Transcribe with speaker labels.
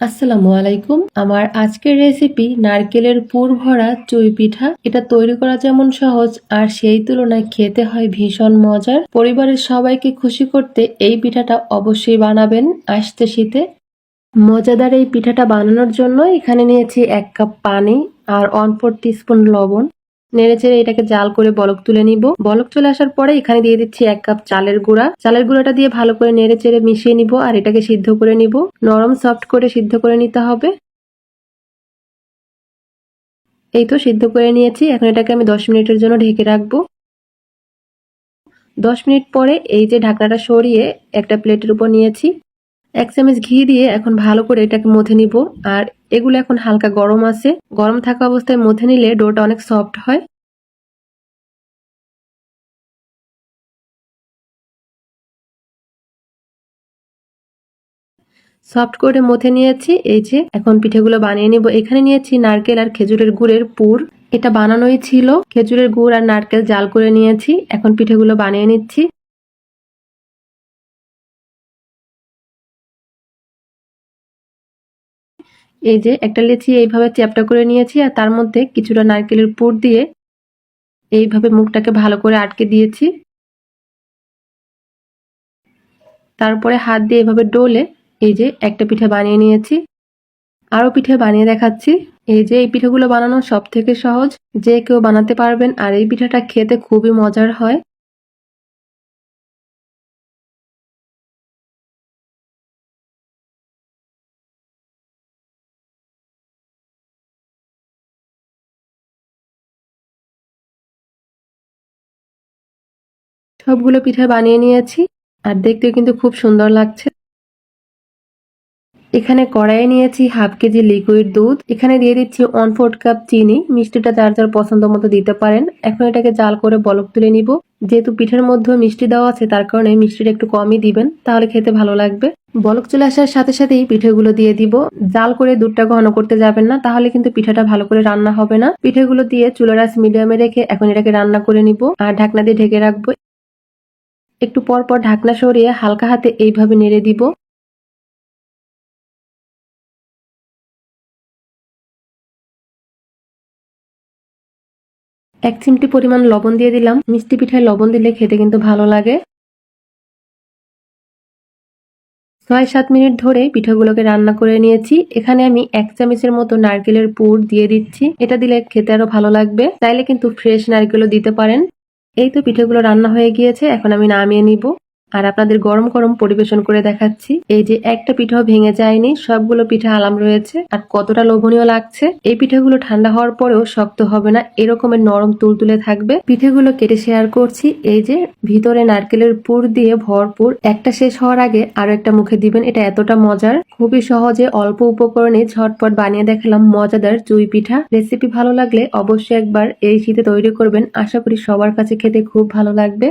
Speaker 1: আসসালামু আলাইকুম। আমার আজকের রেসিপি নারকেলের পুর ভরা চুই পিঠা। এটা তৈরি করা যেমন সহজ আর সেই তুলনায় খেতে হয় ভীষণ মজার। পরিবারের সবাইকে খুশি করতে এই পিঠাটা অবশ্যই বানাবেন আসছে শীতে। মজাদার এই পিঠাটা বানানোর জন্য এখানে নিয়েছি 1 কাপ পানি আর 1/4 টিস্পুন লবণ। নেড়েচেড়ে এটাকে জাল করে বলক তুলে নিব। বলক চলে আসার পরে এখানে দিয়ে দিচ্ছি 1 কাপ চালের গুঁড়া। চালের গুঁড়াটা দিয়ে ভালো করে নেড়েচেড়ে মিশিয়ে নিব আর এটাকে সিদ্ধ করে নিব। নরম সফট করে সিদ্ধ করে নিতে হবে। এই তো সিদ্ধ করে নিয়েছি। এখন এটাকে আমি 10 মিনিটের জন্য ঢেকে রাখবো। 10 মিনিট পরে এই যে ঢাকনাটা সরিয়ে একটা প্লেটের উপর নিয়েছি। 1 চামচ ঘি দিয়ে এখন ভালো করে এটাকে মথে নিব। আর এগুলো এখন হালকা গরম আছে। গরম থাকা অবস্থায় মথে নিলে ডোটা অনেক সফট হয়। সফট করে মথে নিয়েছি। এই যে এখন পিঠেগুলো বানিয়ে নিব। এখানে নিয়েছি নারকেল আর খেজুরের গুড়ের পুর। এটা বানানোই ছিল। খেজুরের গুড় আর নারকেল জাল করে নিয়েছি। এখন পিঠেগুলো বানিয়ে নিচ্ছি। এই যে একটা লেচি এইভাবে চ্যাপ্টা করে নিয়েছি আর তার মধ্যে কিছুটা নারকেলের পুর দিয়ে এইভাবে মুখটাকে ভালো করে আটকে দিয়েছি। তারপরে হাত দিয়ে এভাবে ডলে এই যে একটা পিঠে বানিয়ে নিয়েছি। আরো পিঠে বানিয়ে দেখাচ্ছি। এই যে এই পিঠেগুলো বানানো সব থেকে সহজ, যে কেউ বানাতে পারবেন আর এই পিঠাটা খেতে খুবই মজার হয়। সবগুলো পিঠে বানিয়ে নিয়েছি আর দেখতেও কিন্তু খুব সুন্দর লাগছে। এখানে কড়াইয়ে নিয়েছি হাফ কেজি লিকুইড দুধ। এখানে দিয়ে দিচ্ছি 1/4 কাপ চিনি। মিষ্টিটা যার যার পছন্দ মতো দিতে পারেন। এখন এটাকে জাল করে বলক তুলে নিব। যেহেতু পিঠের মধ্যে মিষ্টি দেওয়া আছে তার কারণে মিষ্টিটা একটু কমই দিবেন, তাহলে খেতে ভালো লাগবে। বলক চলে আসার সাথে সাথেই পিঠেগুলো দিয়ে দিব। জাল করে দুধটা ঘন করতে যাবেন না, তাহলে কিন্তু পিঠাটা ভালো করে রান্না হবে না। পিঠেগুলো দিয়ে চুলার আঁচ মিডিয়ামে রেখে এখন এটাকে রান্না করে নিব আর ঢাকনা দিয়ে ঢেকে রাখবো। একটু পর পর ঢাকনা সরিয়ে হালকা হাতে এইভাবে নেড়ে দিব। 1 চিমটি পরিমাণ লবণ দিয়ে দিলাম। মিষ্টি পিঠায় লবণ দিলে খেতে কিন্তু ভালো লাগে। 6-7 মিনিট ধরে পিঠাগুলোকে রান্না করে নিয়েছি। এখানে আমি 1 চামচের মতো নারকেলের পুর দিয়ে দিচ্ছি। এটা দিলে খেতে আরো ভালো লাগবে। চাইলে কিন্তু ফ্রেশ নারকেলও দিতে পারেন। এই তো পিঠেগুলো রান্না হয়ে গিয়েছে। এখন আমি নামিয়ে নিব আর আপনাদের গরম গরম পরিবেশন করে দেখাচ্ছি। এই যে একটা পিঠাও ভেঙে যায়নি, সবগুলো পিঠা আলাম রয়েছে আর কতটা লোভনীয় লাগছে। এই পিঠাগুলো ঠান্ডা হওয়ার পরেও শক্ত হবে না, এরকমের নরম তুলতুলে থাকবে। পিঠেগুলো কেটে শেয়ার করছি। এই যে ভিতরে নারকেলের পুর দিয়ে ভরপুর। একটা শেষ হওয়ার আগে আরো একটা মুখে দিবেন। এটা এতটা মজার, খুবই সহজে অল্প উপকরণে ঝটপট বানিয়ে দেখালাম মজাদার চুই পিঠা। রেসিপি ভালো লাগলে অবশ্যই একবার এই শীতে তৈরি করবেন। আশা করি সবার কাছে খেতে খুব ভালো লাগবে।